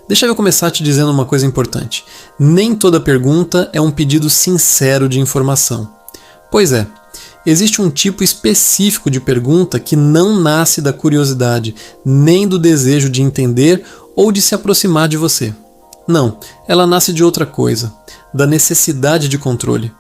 Deixa eu começar te dizendo uma coisa importante. Nem toda pergunta é um pedido sincero de informação. Pois é, existe um tipo específico de pergunta que não nasce da curiosidade, nem do desejo de entender ou de se aproximar de você. Não, ela nasce de outra coisa, da necessidade de controle.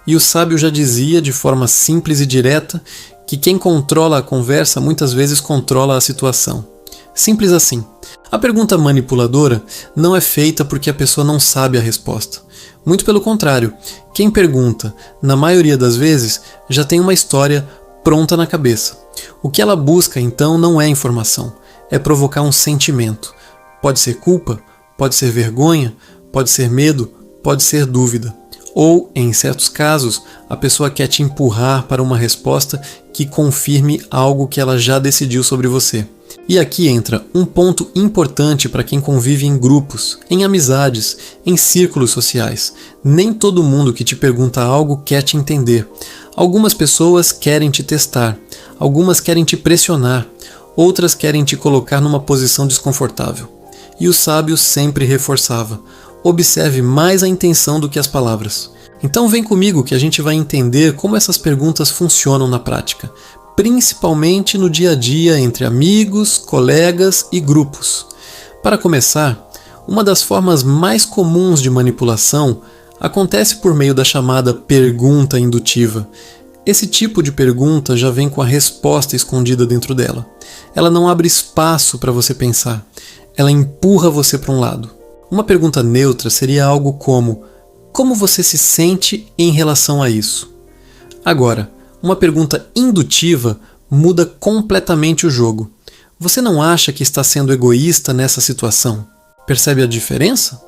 E o sábio já dizia, de forma simples e direta, que quem controla a conversa muitas vezes controla a situação. Simples assim. A pergunta manipuladora não é feita porque a pessoa não sabe a resposta. Muito pelo contrário, quem pergunta, na maioria das vezes, já tem uma história pronta na cabeça. O que ela busca, então, não é informação, é provocar um sentimento. Pode ser culpa, pode ser vergonha, pode ser medo, pode ser dúvida. Ou, em certos casos, a pessoa quer te empurrar para uma resposta que confirme algo que ela já decidiu sobre você. E aqui entra um ponto importante para quem convive em grupos, em amizades, em círculos sociais. Nem todo mundo que te pergunta algo quer te entender. Algumas pessoas querem te testar, algumas querem te pressionar, outras querem te colocar numa posição desconfortável. E o sábio sempre reforçava: observe mais a intenção do que as palavras. Então vem comigo que a gente vai entender como essas perguntas funcionam na prática, principalmente no dia a dia entre amigos, colegas e grupos. Para começar, uma das formas mais comuns de manipulação acontece por meio da chamada pergunta indutiva. Esse tipo de pergunta já vem com a resposta escondida dentro dela. Ela não abre espaço para você pensar, ela empurra você para um lado. Uma pergunta neutra seria algo como: como você se sente em relação a isso? Agora, uma pergunta indutiva muda completamente o jogo. Você não acha que está sendo egoísta nessa situação? Percebe a diferença?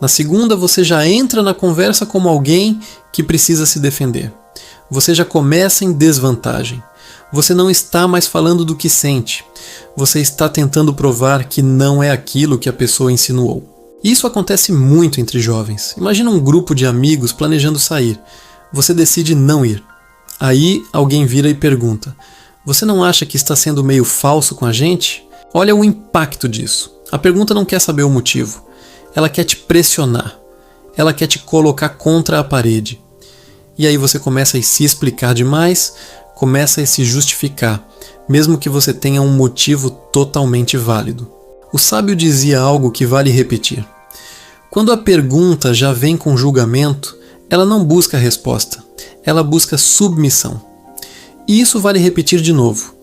Na segunda, você já entra na conversa como alguém que precisa se defender. Você já começa em desvantagem. Você não está mais falando do que sente. Você está tentando provar que não é aquilo que a pessoa insinuou. Isso acontece muito entre jovens. Imagina um grupo de amigos planejando sair. Você decide não ir. Aí alguém vira e pergunta: você não acha que está sendo meio falso com a gente? Olha o impacto disso. A pergunta não quer saber o motivo. Ela quer te pressionar. Ela quer te colocar contra a parede. E aí você começa a se explicar demais, começa a se justificar, mesmo que você tenha um motivo totalmente válido. O sábio dizia algo que vale repetir. Quando a pergunta já vem com julgamento, ela não busca resposta, ela busca submissão. E isso vale repetir de novo.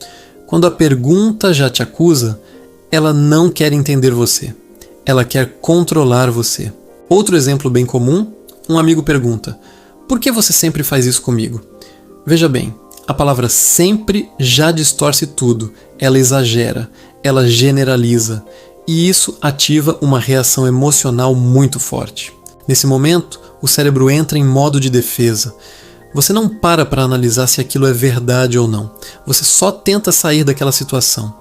Quando a pergunta já te acusa, ela não quer entender você, ela quer controlar você. Outro exemplo bem comum, um amigo pergunta: por que você sempre faz isso comigo? Veja bem, a palavra sempre já distorce tudo, ela exagera, ela generaliza, e isso ativa uma reação emocional muito forte. Nesse momento, o cérebro entra em modo de defesa. Você não para analisar se aquilo é verdade ou não. Você só tenta sair daquela situação.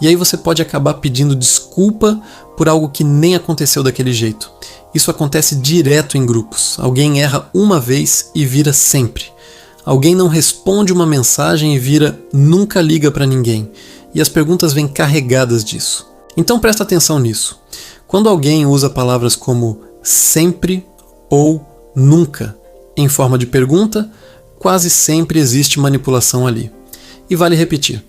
E aí você pode acabar pedindo desculpa por algo que nem aconteceu daquele jeito. Isso acontece direto em grupos. Alguém erra uma vez e vira sempre. Alguém não responde uma mensagem e vira nunca liga para ninguém. E as perguntas vêm carregadas disso. Então presta atenção nisso. Quando alguém usa palavras como sempre ou nunca em forma de pergunta, quase sempre existe manipulação ali. E vale repetir,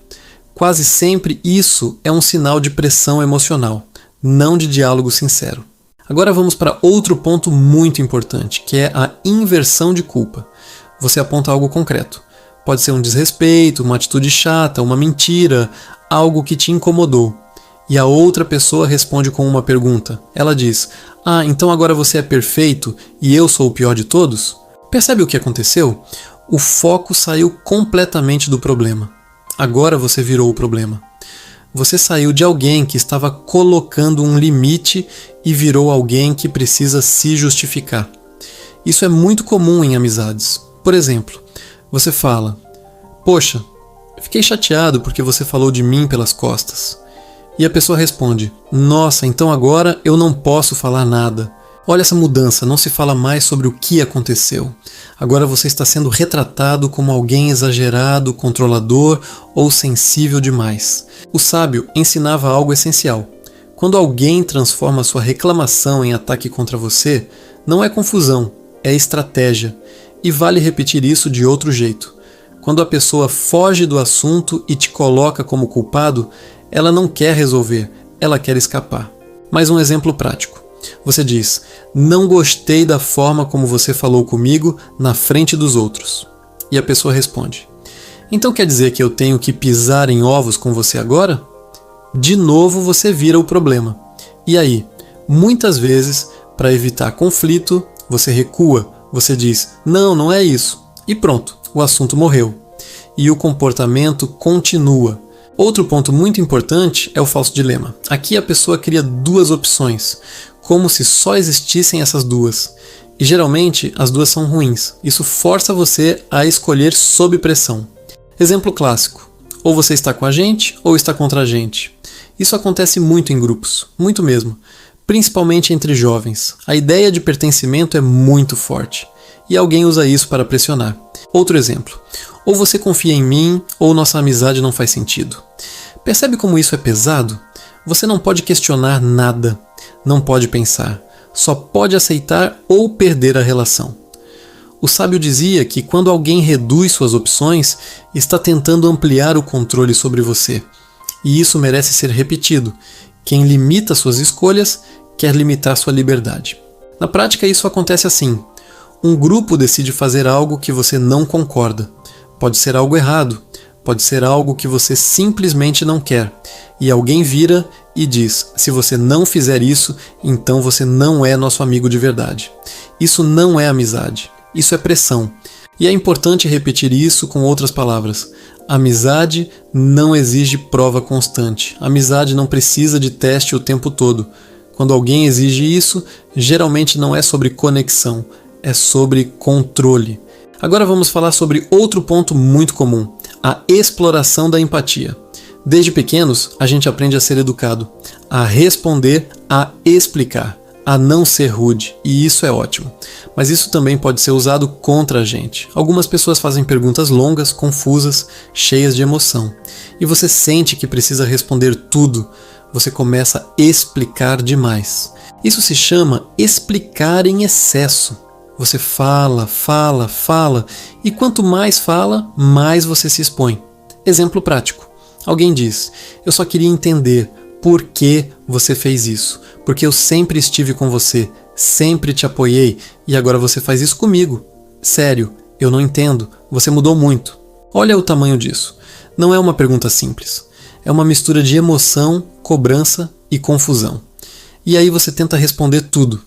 quase sempre isso é um sinal de pressão emocional, não de diálogo sincero. Agora vamos para outro ponto muito importante, que é a inversão de culpa. Você aponta algo concreto. Pode ser um desrespeito, uma atitude chata, uma mentira, algo que te incomodou. E a outra pessoa responde com uma pergunta. Ela diz: ah, então agora você é perfeito e eu sou o pior de todos? Percebe o que aconteceu? O foco saiu completamente do problema. Agora você virou o problema. Você saiu de alguém que estava colocando um limite e virou alguém que precisa se justificar. Isso é muito comum em amizades. Por exemplo, você fala: poxa, fiquei chateado porque você falou de mim pelas costas. E a pessoa responde: nossa, então agora eu não posso falar nada. Olha essa mudança, não se fala mais sobre o que aconteceu. Agora você está sendo retratado como alguém exagerado, controlador ou sensível demais. O sábio ensinava algo essencial. Quando alguém transforma sua reclamação em ataque contra você, não é confusão, é estratégia. E vale repetir isso de outro jeito. Quando a pessoa foge do assunto e te coloca como culpado, ela não quer resolver, ela quer escapar. Mais um exemplo prático. Você diz: "Não gostei da forma como você falou comigo na frente dos outros." E a pessoa responde: "Então quer dizer que eu tenho que pisar em ovos com você agora?" De novo você vira o problema. E aí, muitas vezes, para evitar conflito, você recua, você diz: "Não, não é isso." E pronto, o assunto morreu. E o comportamento continua. Outro ponto muito importante é o falso dilema. Aqui a pessoa cria duas opções, como se só existissem essas duas. E geralmente as duas são ruins. Isso força você a escolher sob pressão. Exemplo clássico: ou você está com a gente ou está contra a gente. Isso acontece muito em grupos, muito mesmo, principalmente entre jovens. A ideia de pertencimento é muito forte e alguém usa isso para pressionar. Outro exemplo: ou você confia em mim ou nossa amizade não faz sentido. Percebe como isso é pesado? Você não pode questionar nada, não pode pensar, só pode aceitar ou perder a relação. O sábio dizia que quando alguém reduz suas opções, está tentando ampliar o controle sobre você. E isso merece ser repetido. Quem limita suas escolhas quer limitar sua liberdade. Na prática, isso acontece assim. Um grupo decide fazer algo que você não concorda. Pode ser algo errado, pode ser algo que você simplesmente não quer. E alguém vira e diz: "Se você não fizer isso, então você não é nosso amigo de verdade." Isso não é amizade, isso é pressão. E é importante repetir isso com outras palavras. Amizade não exige prova constante. Amizade não precisa de teste o tempo todo. Quando alguém exige isso, geralmente não é sobre conexão, é sobre controle. Agora vamos falar sobre outro ponto muito comum: a exploração da empatia. Desde pequenos, a gente aprende a ser educado, a responder, a explicar, a não ser rude, e isso é ótimo. Mas isso também pode ser usado contra a gente. Algumas pessoas fazem perguntas longas, confusas, cheias de emoção. E você sente que precisa responder tudo. Você começa a explicar demais. Isso se chama explicar em excesso. Você fala, e quanto mais fala, mais você se expõe. Exemplo prático. Alguém diz: "Eu só queria entender por que você fez isso. Porque eu sempre estive com você, sempre te apoiei, e agora você faz isso comigo. Sério, eu não entendo, você mudou muito." Olha o tamanho disso. Não é uma pergunta simples. É uma mistura de emoção, cobrança e confusão. E aí você tenta responder tudo.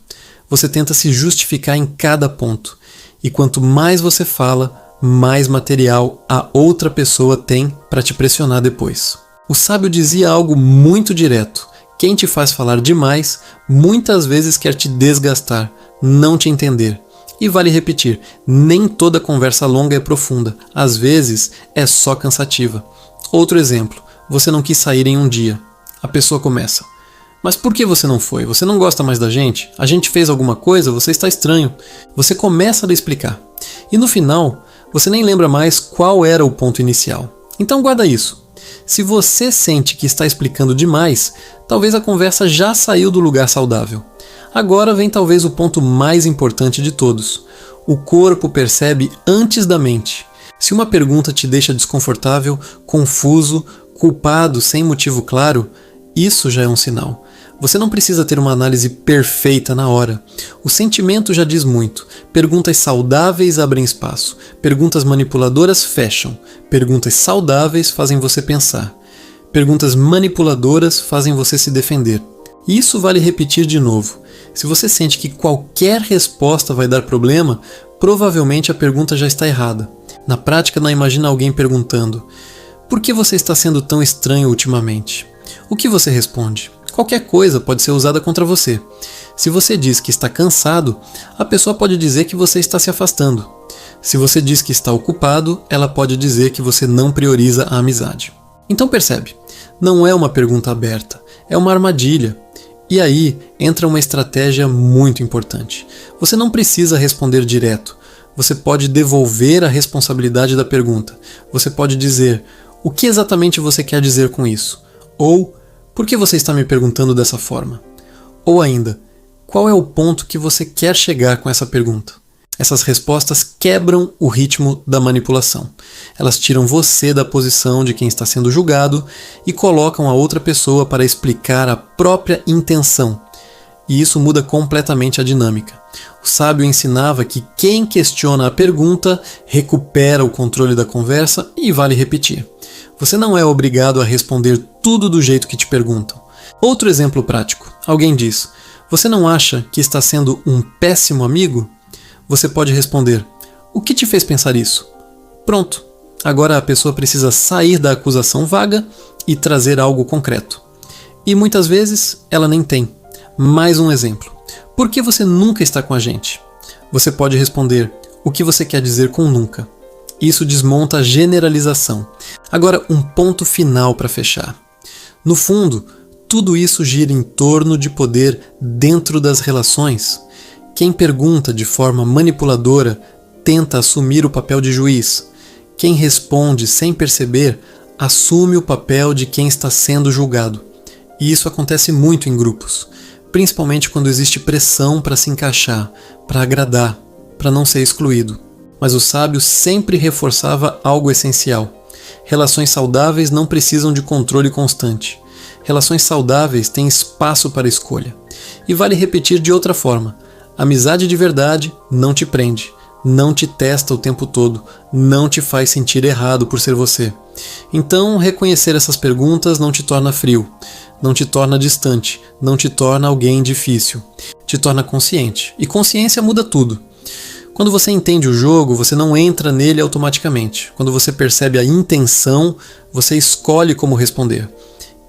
Você tenta se justificar em cada ponto. E quanto mais você fala, mais material a outra pessoa tem para te pressionar depois. O sábio dizia algo muito direto: quem te faz falar demais, muitas vezes quer te desgastar, não te entender. E vale repetir, nem toda conversa longa é profunda, às vezes é só cansativa. Outro exemplo: você não quis sair em um dia. A pessoa começa: "Mas por que você não foi? Você não gosta mais da gente? A gente fez alguma coisa? Você está estranho." Você começa a explicar. E no final, você nem lembra mais qual era o ponto inicial. Então guarda isso. Se você sente que está explicando demais, talvez a conversa já saiu do lugar saudável. Agora vem talvez o ponto mais importante de todos. O corpo percebe antes da mente. Se uma pergunta te deixa desconfortável, confuso, culpado sem motivo claro, isso já é um sinal. Você não precisa ter uma análise perfeita na hora. O sentimento já diz muito. Perguntas saudáveis abrem espaço. Perguntas manipuladoras fecham. Perguntas saudáveis fazem você pensar. Perguntas manipuladoras fazem você se defender. E isso vale repetir de novo. Se você sente que qualquer resposta vai dar problema, provavelmente a pergunta já está errada. Na prática, não imagina alguém perguntando: "Por que você está sendo tão estranho ultimamente?" O que você responde? Qualquer coisa pode ser usada contra você. Se você diz que está cansado, a pessoa pode dizer que você está se afastando. Se você diz que está ocupado, ela pode dizer que você não prioriza a amizade. Então percebe, não é uma pergunta aberta, é uma armadilha. E aí entra uma estratégia muito importante. Você não precisa responder direto. Você pode devolver a responsabilidade da pergunta. Você pode dizer: "O que exatamente você quer dizer com isso?" Ou Por que você está me perguntando dessa forma? Ou ainda, qual é o ponto que você quer chegar com essa pergunta? Essas respostas quebram o ritmo da manipulação. Elas tiram você da posição de quem está sendo julgado e colocam a outra pessoa para explicar a própria intenção. E isso muda completamente a dinâmica. O sábio ensinava que quem questiona a pergunta recupera o controle da conversa e vale repetir. Você não é obrigado a responder tudo do jeito que te perguntam. Outro exemplo prático. Alguém diz: "Você não acha que está sendo um péssimo amigo?" Você pode responder: "O que te fez pensar isso?" Pronto. Agora a pessoa precisa sair da acusação vaga e trazer algo concreto. E muitas vezes ela nem tem. Mais um exemplo. Por que você nunca está com a gente? Você pode responder: "O que você quer dizer com nunca?" Isso desmonta a generalização. Agora, um ponto final para fechar. No fundo, tudo isso gira em torno de poder dentro das relações. Quem pergunta de forma manipuladora tenta assumir o papel de juiz. Quem responde sem perceber assume o papel de quem está sendo julgado. E isso acontece muito em grupos, principalmente quando existe pressão para se encaixar, para agradar, para não ser excluído. Mas o sábio sempre reforçava algo essencial. Relações saudáveis não precisam de controle constante. Relações saudáveis têm espaço para escolha. E vale repetir de outra forma: amizade de verdade não te prende, não te testa o tempo todo, não te faz sentir errado por ser você. Então, reconhecer essas perguntas não te torna frio, não te torna distante, não te torna alguém difícil. Te torna consciente. E consciência muda tudo. Quando você entende o jogo, você não entra nele automaticamente. Quando você percebe a intenção, você escolhe como responder.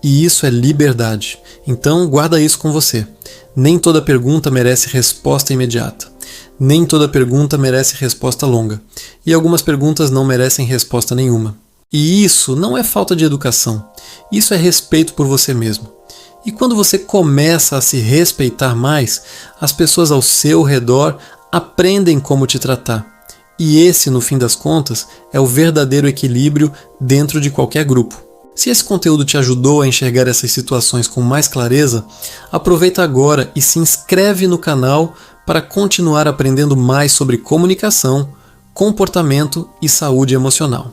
E isso é liberdade. Então, guarda isso com você. Nem toda pergunta merece resposta imediata. Nem toda pergunta merece resposta longa. E algumas perguntas não merecem resposta nenhuma. E isso não é falta de educação. Isso é respeito por você mesmo. E quando você começa a se respeitar mais, as pessoas ao seu redor aprendem como te tratar. E esse, no fim das contas, é o verdadeiro equilíbrio dentro de qualquer grupo. Se esse conteúdo te ajudou a enxergar essas situações com mais clareza, aproveita agora e se inscreve no canal para continuar aprendendo mais sobre comunicação, comportamento e saúde emocional.